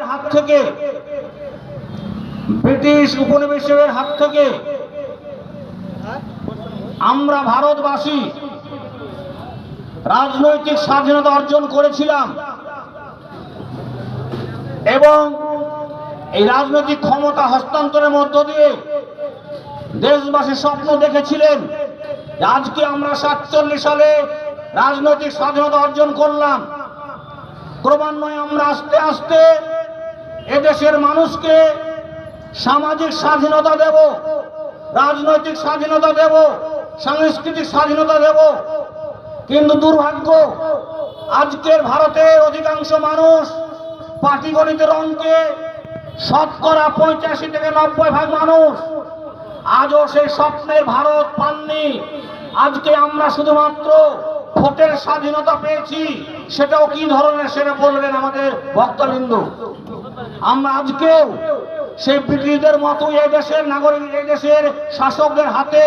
হাত থেকে, ব্রিটিশ উপনিবেশের হাত থেকে আমরা ভারতবাসী রাজনৈতিক স্বাধীনতা অর্জন করেছিলাম এবং এই রাজনৈতিক ক্ষমতা হস্তান্তরের মধ্য দিয়ে দেশবাসী স্বপ্ন দেখেছিলেন আজকে আমরা 47 সালে রাজনৈতিক স্বাধীনতা অর্জন করলাম। ক্রমান্বয়ে আমরা আস্তে আস্তে এদেশের মানুষকে সামাজিক স্বাধীনতা দেব, রাজনৈতিক স্বাধীনতা দেব, সাংস্কৃতিক স্বাধীনতা দেব। কিন্তু দুর্ভাগ্য, আজকের ভারতের অধিকাংশ মানুষ পাটিগণিতের অঙ্কে শতকরা 85 থেকে 90% মানুষ আজও সেই স্বপ্নের ভারত পাননি। আজকে আমরা শুধুমাত্র ভোটের স্বাধীনতা পেয়েছি, সেটাও কি ধরনের সেটা বলবেন আমাদের ভক্তবৃন্দ। আমরা আজকেও সেই ব্রিটিশদের মতো এই দেশের নাগরিক, এই দেশের শাসকদের হাতে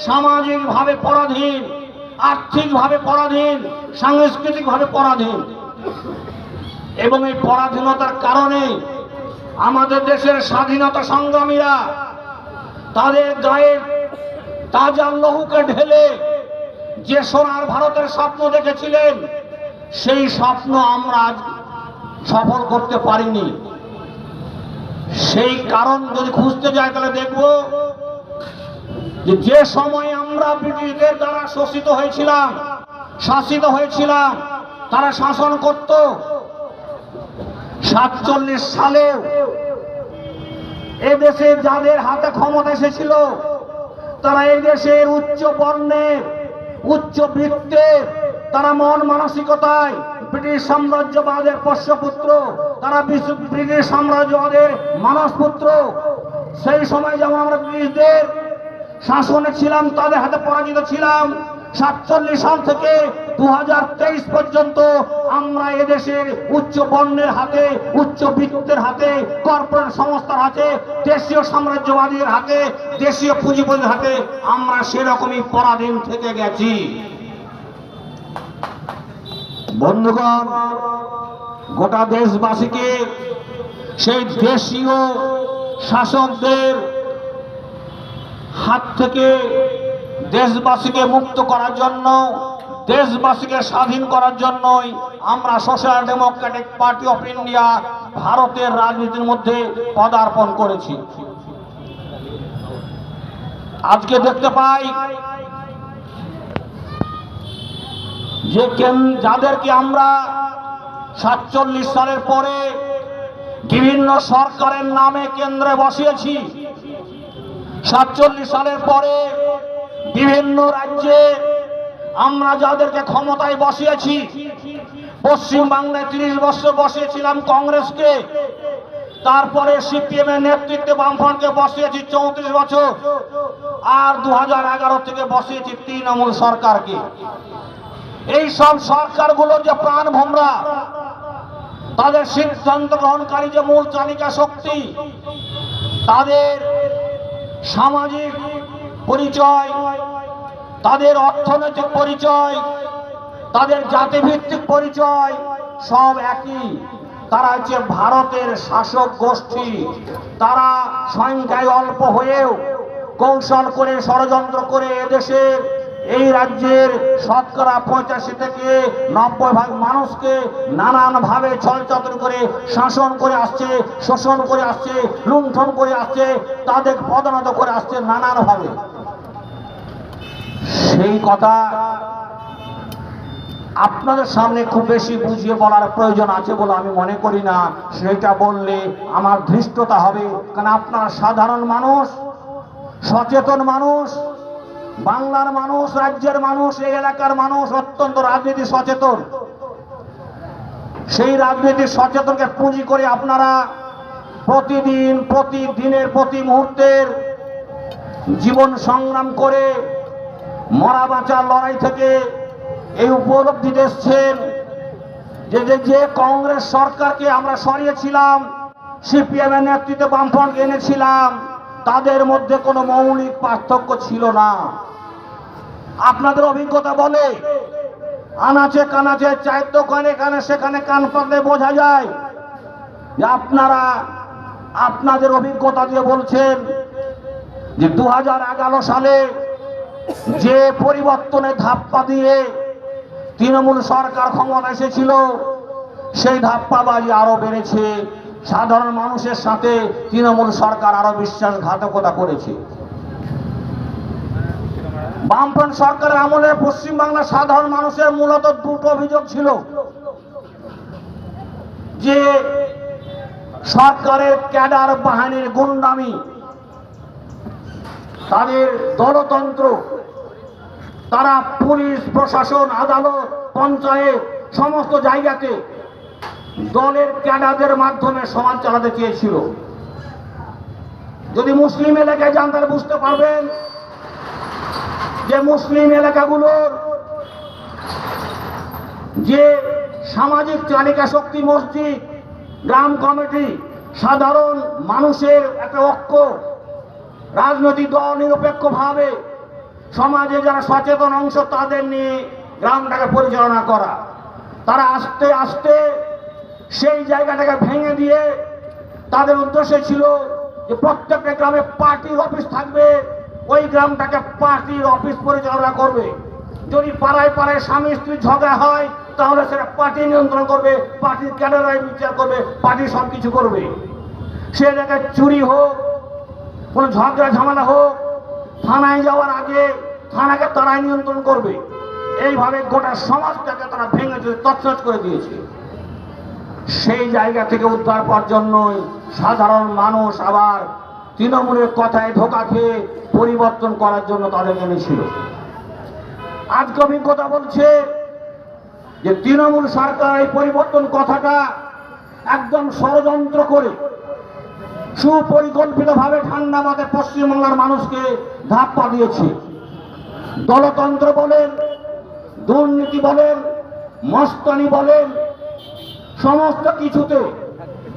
সামাজিকভাবে পরাধীন, আর্থিকভাবে পরাধীন, সাংস্কৃতিকভাবে পরাধীন। এবং এই পরাধীনতার কারণে আমাদের দেশের স্বাধীনতা সংগ্রামীরা তাদের গায়ের তাজা লহুকে ঢেলে যে সোনার ভারতের স্বপ্ন দেখেছিলেন, সেই স্বপ্ন আমরা সফল করতে পারিনি। সেই কারণ যদি খুঁজতে যাই তাহলে দেখব যে সময় আমরা ব্রিটিশদের দ্বারা শোষিত হয়েছিলাম, শাসিত হয়েছিলাম, তারা শাসন করত, 47 সালে এদেশে যাদের হাতে ক্ষমতা এসেছিল তারা এই দেশের উচ্চ বর্ণের, উচ্চ বৃত্তের, তারা মন মানসিকতায় ব্রিটিশ সাম্রাজ্যবাদের পোষ্যপুত্র, তারা ব্রিটিশ সাম্রাজ্যবাদের মানসপুত্র। সেই সময় যেমন আমরা ব্রিটিশদের শাসনে ছিলাম, তাদের হাতে পরাজিত ছিলাম, 47 সাল থেকে 2023 পর্যন্ত আমরা এদেশের উচ্চ বর্ণের হাতে, উচ্চ বৃত্তের হাতে, কর্পোরেট সংস্থার হাতে, দেশীয় সাম্রাজ্যবাদীর হাতে, দেশীয় পুঁজিপতির হাতে আমরা সেরকমই পরাধীন থেকে গেছি। বন্ধুগণ, গোটা দেশবাসীকে সেই দেশীয় শাসকদের হাত থেকে দেশবাসীকে মুক্ত করার জন্য, দেশবাসীকে স্বাধীন করার জন্যই আমরা social Democratic party of India ভারতের রাজনীতির মধ্যে পদার্পণ করেছি। আজকে দেখতে পাই যে যাদেরকে আমরা 47 সালের পরে বিভিন্ন সরকারের নামে কেন্দ্রে বসিয়েছি, 47 সালের পরে বিভিন্ন রাজ্যে আমরা যাদেরকে ক্ষমতায় বসিয়েছি, পশ্চিমবাংলায় 30 বছর বসিয়েছিলাম কংগ্রেসকে, তারপরে সিপিএম এর নেতৃত্বে বামফ্রন্টকে বসিয়েছি 34 বছর, আর 2011 থেকে বসিয়েছি তৃণমূল সরকারকে। এই সব সরকারগুলোর যে প্রাণ ভোমরা, তাদের সিদ্ধান্ত গ্রহণকারী যে মূল চালিকা শক্তি, তাদের সামাজিক পরিচয়, তাদের অর্থনৈতিক পরিচয়, তাদের জাতিভিত্তিক পরিচয় সব একই। তারা হচ্ছে ভারতের শাসক গোষ্ঠী। তারা সংখ্যায় অল্প হয়েও কৌশল করে, ষড়যন্ত্র করে এদেশের, এই রাজ্যের শতকরা 85 থেকে 90% মানুষকে নানানভাবে ছলচাতুর করে শাসন করে আসছে, শোষণ করে আসছে, লুণ্ঠন করে আসছে, তাদের পদোন্নত করে আসছে নানানভাবে। সেই কথা আপনাদের সামনে খুব বেশি বুঝিয়ে বলার প্রয়োজন আছে বলে আমি মনে করি না। সেটা বললে আমার ধৃষ্টতা হবে, কারণ আপনারা সাধারণ মানুষ, সচেতন মানুষ, বাংলার মানুষ, রাজ্যের মানুষ, এই এলাকার মানুষ অত্যন্ত রাজনীতি সচেতন। সেই রাজনীতি সচেতনকে পুঁজি করে আপনারা প্রতিদিন, প্রতিদিনের, প্রতি মুহূর্তের জীবন সংগ্রাম করে মরা বাঁচার লড়াই থেকে এই উপলব্ধি দেখছেন যে কংগ্রেস সরকারকে আমরা সরিয়েছিলাম, সিপিএম এর নেতৃত্বে বামফ্রন্টকে এনেছিলাম, তাদের মধ্যে কোনো মৌলিক পার্থক্য ছিল না। আপনাদের অভিজ্ঞতা বলে আনাচে কানাচে চায়ের দোকানে এখানে সেখানে কান পাতলে বোঝা যায় যে আপনারা আপনাদের অভিজ্ঞতা দিয়ে বলছেন যে 2011 সালে যে পরিবর্তনের ধাপ্পা দিয়ে তৃণমূল সরকার ক্ষমতা এসেছিল সেই ধাপ্পাবাজি আরো বেড়েছে, সাধারণ মানুষের সাথে তৃণমূল সরকার আরো বিশ্বাসঘাতকতা করেছে। বামফ্রন্ট সরকারের আমলে পশ্চিমবাংলার সাধারণ মানুষের মূলত দুটো অভিযোগ ছিল, যে সরকারের ক্যাডার বাহিনীর গুন্ডামি, তাদের দলতন্ত্র, তারা পুলিশ প্রশাসন আদালত পঞ্চায়েত সমস্ত জায়গাতে দলের ক্যাডারদের মাধ্যমে সমাজ চালাতে চেয়েছিল। যদি মুসলিম এলাকায় যান তাহলে বুঝতে পারবেন যে মুসলিম এলাকাগুলোর যে সামাজিক চালিকা শক্তি মসজিদ, গ্রাম কমিটি, সাধারণ মানুষের একটা ঐক্য, রাজনৈতিক দল নিরপেক্ষভাবে সমাজে যারা সচেতন অংশ তাদের নিয়ে গ্রামটাকে পরিচালনা করা, তারা আস্তে আস্তে সেই জায়গাটাকে ভেঙে দিয়ে তাদের উদ্দেশ্য ছিল যে প্রত্যেকটা গ্রামে পার্টির অফিস থাকবে, ওই গ্রামটাকে পার্টির অফিস পরিচালনা করবে। যদি পাড়ায় পাড়ায় স্বামী স্ত্রী ঝগড়া হয় তাহলে সেটা পার্টি নিয়ন্ত্রণ করবে, পার্টির ক্যাডাররাই বিচার করবে, পার্টি সব কিছু করবে। সে জায়গায় চুরি হোক, কোনো ঝগড়া ঝামেলা হোক, থানায় যাওয়ার আগে থানাকে তারাই নিয়ন্ত্রণ করবে। এইভাবে গোটা সমাজটাকে তারা ভেঙে তছনছ করে দিয়েছে। সেই জায়গা থেকে উদ্ধার পাওয়ার জন্যই সাধারণ মানুষ আবার তৃণমূলের কথায় ধোঁকা খেয়ে পরিবর্তন করার জন্য তাদের এনেছিল। আজকে অভিজ্ঞতা বলছে যে তৃণমূল সরকার এই পরিবর্তন কথাটা একদম ষড়যন্ত্র করে সুপরিকল্পিতভাবে ঠান্ডা মাথায় পশ্চিমবাংলার মানুষকে ধাপ্পা দিয়েছে। দলতন্ত্র বলেন, দুর্নীতি বলেন, মস্তানি বলেন, সমস্ত কিছুতে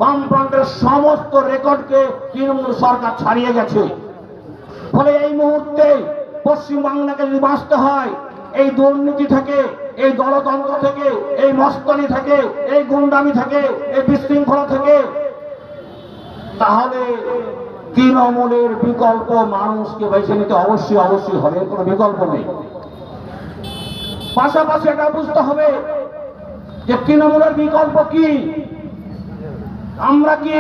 বামফ্রন্টের সমস্ত রেকর্ডকে তৃণমূল সরকার ছাড়িয়ে গেছে। ফলে এই মুহূর্তে পশ্চিমবাংলাকে যদি বাঁচতে হয় এই দুর্নীতি থেকে, এই দলতন্ত্র থেকে, এই মস্তানি থেকে, এই গুন্ডামি থেকে, এই বিশৃঙ্খলা থেকে, তাহলে তৃণমূলের বিকল্প মানুষকে বেছে নিতে অবশ্যই অবশ্যই হবে, কোনো বিকল্প নেই। পাশাপাশি এটা বুঝতে হবে যে তৃণমূলের বিকল্প কি। আমরা কি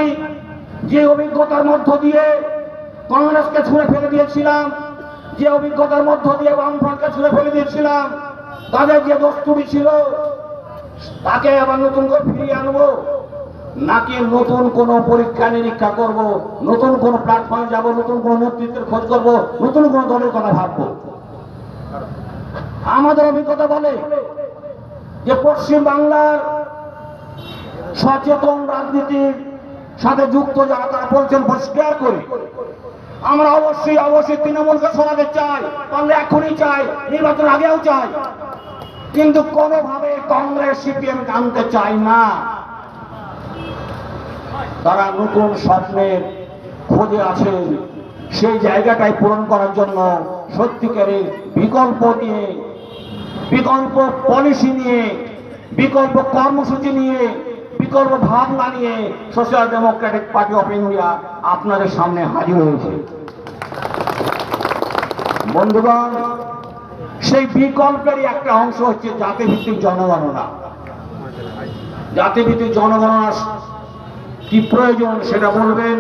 যে অভিজ্ঞতার মধ্য দিয়ে কংগ্রেসকে ছুঁড়ে ফেলে দিয়েছিলাম, যে অভিজ্ঞতার মধ্য দিয়ে বামফ্রন্টকে ছুঁড়ে ফেলে দিয়েছিলাম, তাদের যে দস্তুরি ছিল তাকে আবার নতুন করে ফিরিয়ে আনবো, নাকি নতুন কোন পরীক্ষা নিরীক্ষা করব, নতুন কোন প্ল্যাটফর্মে যাব, নতুন কোন নেতৃত্বের খোঁজ করব, নতুন কোন দলের কথা ভাববো? আমাদের অভিজ্ঞতা বলে যে পশ্চিম বাংলার সচেতন রাজনীতির সাথে যুক্ত যারা তারা বলছেন পরিষ্কার করে আমরা অবশ্যই অবশ্যই তৃণমূলকে সরাতে চাই, পারলে এখনই চাই, নির্বাচন আগেও চাই, কিন্তু কোনোভাবে কংগ্রেস সিপিএম আনতে চাই না। তারা নতুন স্বপ্নের খোঁজে আছেন, সেই জায়গাটাই পূরণ করার জন্য সত্যিকারের বিকল্প নিয়ে, বিকল্প পলিসি নিয়ে, বিকল্প কর্মসূচি নিয়ে, বিকল্প ভাবনা নিয়ে social Democratic party of India আপনাদের সামনে হাজির হয়েছে। বন্ধুগণ, সেই বিকল্পেরই একটা অংশ হচ্ছে জাতিভিত্তিক জনগণনা। জাতিভিত্তিক জনগণনা কি প্রয়োজন সেটা বলবেন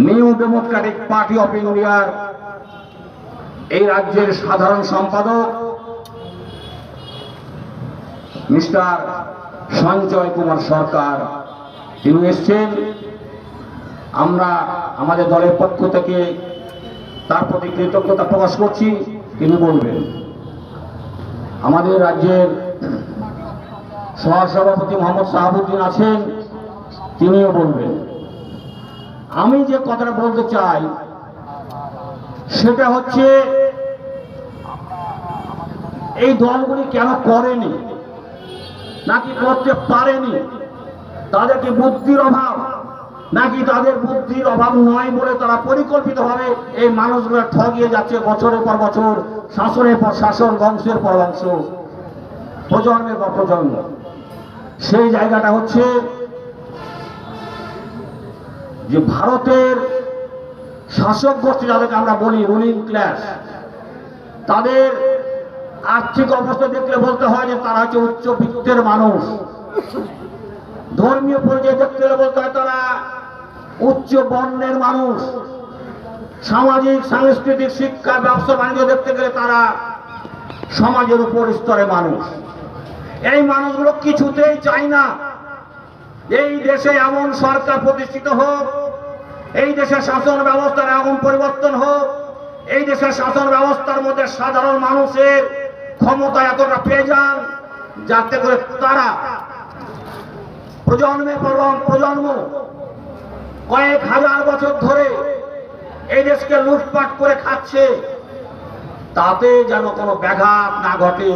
নিউ ডেমোক্রেটিক পার্টি অফ ইন্ডিয়ার এই রাজ্যের সাধারণ সম্পাদক মিস্টার সঞ্জয় কুমার সরকার। তিনি এসছেন, আমরা আমাদের দলের পক্ষ থেকে তার প্রতি কৃতজ্ঞতা প্রকাশ করছি। তিনি বলবেন। আমাদের রাজ্যের সহসভাপতি মোহাম্মদ শাহাবুদ্দিন আছেন, তিনিও বলবেন। আমি যে কথাটা বলতে চাই সেটা হচ্ছে এই দলগুলি কেন করেনি, নাকি করতে পারেনি, তাদের কি বুদ্ধির অভাব, নাকি তাদের বুদ্ধির অভাব নয় বলে তারা পরিকল্পিতভাবে এই মানুষগুলো ঠগিয়ে যাচ্ছে বছরের পর বছর, শাসনের পর শাসন, বংশের পর বংশ, প্রজন্মের পর প্রজন্ম। সেই জায়গাটা হচ্ছে যে ভারতের শাসক গোষ্ঠী, যাদেরকে আমরা বলি রুলিং ক্লাস, তাদের আর্থিক অবস্থা দেখলে বলতে হয় যে তারা হচ্ছে উচ্চবিত্তের মানুষ। ধর্মীয় পরিচয় দেখতে গেলে বলতে হয় তারা উচ্চ বর্ণের মানুষ। সামাজিক সাংস্কৃতিক শিক্ষা ব্যবসা বাণিজ্য দেখতে গেলে তারা সমাজের উপর স্তরে মানুষ। এই মানুষগুলো কিছুতেই চায় না এই দেশে এমন সরকার প্রতিষ্ঠিত হোক, এই দেশের শাসন ব্যবস্থার এমন পরিবর্তন হোক, এই দেশের শাসন ব্যবস্থার মধ্যে সাধারণ মানুষের ক্ষমতা এতটা পেয়ে যান যাতে করে তারা প্রজন্মের পর প্রজন্ম কয়েক হাজার বছর ধরে এই দেশকে লুটপাট করে খাচ্ছে, তাতে যেন কোনো ব্যাঘাত না ঘটে,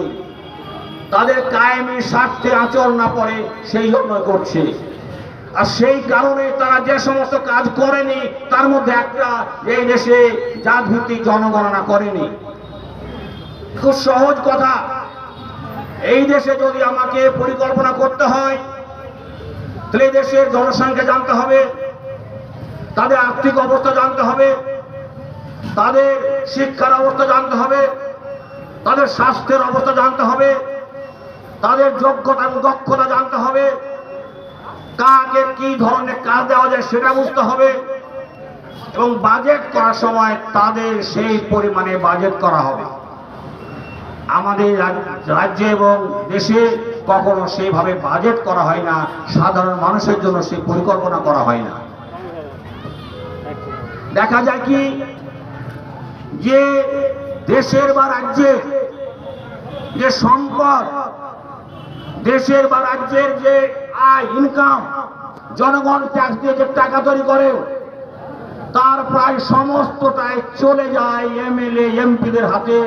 তাদের কায়েমি স্বার্থে আঁচল না পড়ে, সেই জন্য করছে। আর সেই কারণে তারা যে সমস্ত কাজ করেনি তার মধ্যে একটা, এই দেশে জাতভিত্তিক জনগণনা করেনি। খুব সহজ কথা, এই দেশে যদি আমাকে পরিকল্পনা করতে হয় তাহলে দেশের জনসংখ্যা জানতে হবে, তাদের আর্থিক অবস্থা জানতে হবে, তাদের শিক্ষার অবস্থা জানতে হবে, তাদের স্বাস্থ্যের অবস্থা জানতে হবে, তাদের যোগ্যতা এবং দক্ষতা জানতে হবে, কাকে কি ধরনের কাজ দেওয়া যায় সেটা বুঝতে হবে, এবং বাজেট করার সময় তাদের সেই পরিমাণে বাজেট করা হবে। আমাদের রাজ্যে এবং দেশে কখনো সেইভাবে বাজেট করা হয় না, সাধারণ মানুষের জন্য সেই পরিকল্পনা করা হয় না। দেখা যায় কি যে দেশের বা রাজ্যের যে সম্পদ, দেশের বা রাজ্যের যে আয় ইনকাম, জনগণ ট্যাক্স দিয়ে যে টাকা তৈরি করে তার প্রায় সমস্তটাই চলে যায় এমএলএ এমপিদের হাতে।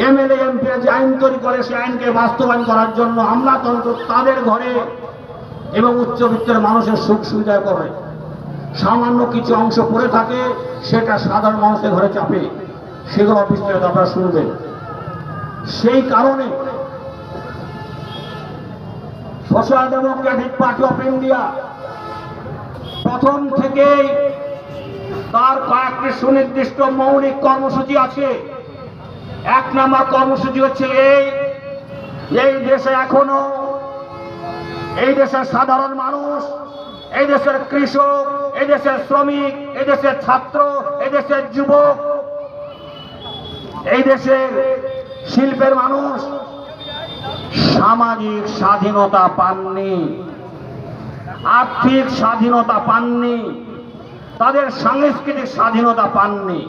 এমএলএ এমপি যে আইন তৈরি করে সেই আইনকে বাস্তবায়ন করার জন্য আমলাতন্ত্র তাদের ঘরে এবং উচ্চবিত্তের মানুষের সুখ সুবিধা করে। সামান্য কিছু অংশ পড়ে থাকে, সেটা সাধারণ মানুষের ঘরে চাপে, সেগুলো বিস্তারিত আপনারা শুনবেন। সেই কারণে social Democratic party of India প্রথম থেকেই তার কয়েকটি সুনির্দিষ্ট মৌলিক কর্মসূচি আছে। এক নম্বর কর্মসূচি হচ্ছে এই দেশে এখনো এই দেশের সাধারণ মানুষ, এই দেশের কৃষক, এই দেশের শ্রমিক, এই দেশের ছাত্র, এই দেশের যুবক, এই দেশের শিল্পের মানুষ সামাজিক স্বাধীনতা পাননি, আর্থিক স্বাধীনতা পাননি, তাদের সাংস্কৃতিক স্বাধীনতা পাননি।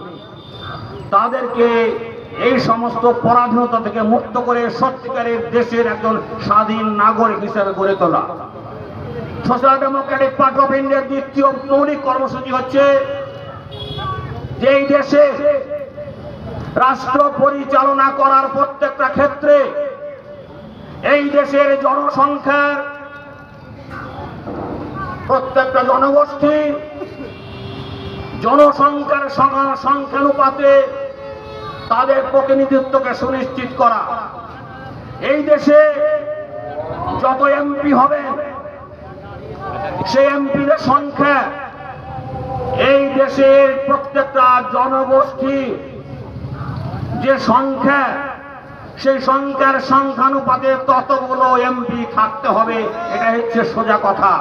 তাদেরকে এই সমস্ত পরাধীনতা থেকে মুক্ত করে সত্যিকারের দেশের একজন স্বাধীন নাগরিক হিসেবে গড়ে তোলা। সোশ্যাল ডেমোক্রেটিক পার্টি অফ ইন্ডিয়ার দ্বিতীয় মৌলিক কর্মসূচি হচ্ছে যে এই দেশে রাষ্ট্র পরিচালনা করার প্রত্যেকটা ক্ষেত্রে এই দেশের জনসংখ্যার প্রত্যেকটা জনগোষ্ঠী জনসংখ্যার সংখ্যানুপাতে তাদের প্রতিনিধিত্বকে সুনিশ্চিত করা। এই দেশে যত এমপি হবে সেই এমপিদের সংখ্যা এই দেশের প্রত্যেকটা জনগোষ্ঠী যে সংখ্যা, সেই সংখ্যার সংখ্যানুপাতে ততগুলো এমপি থাকতে হবে। এটা হচ্ছে সোজা কথা।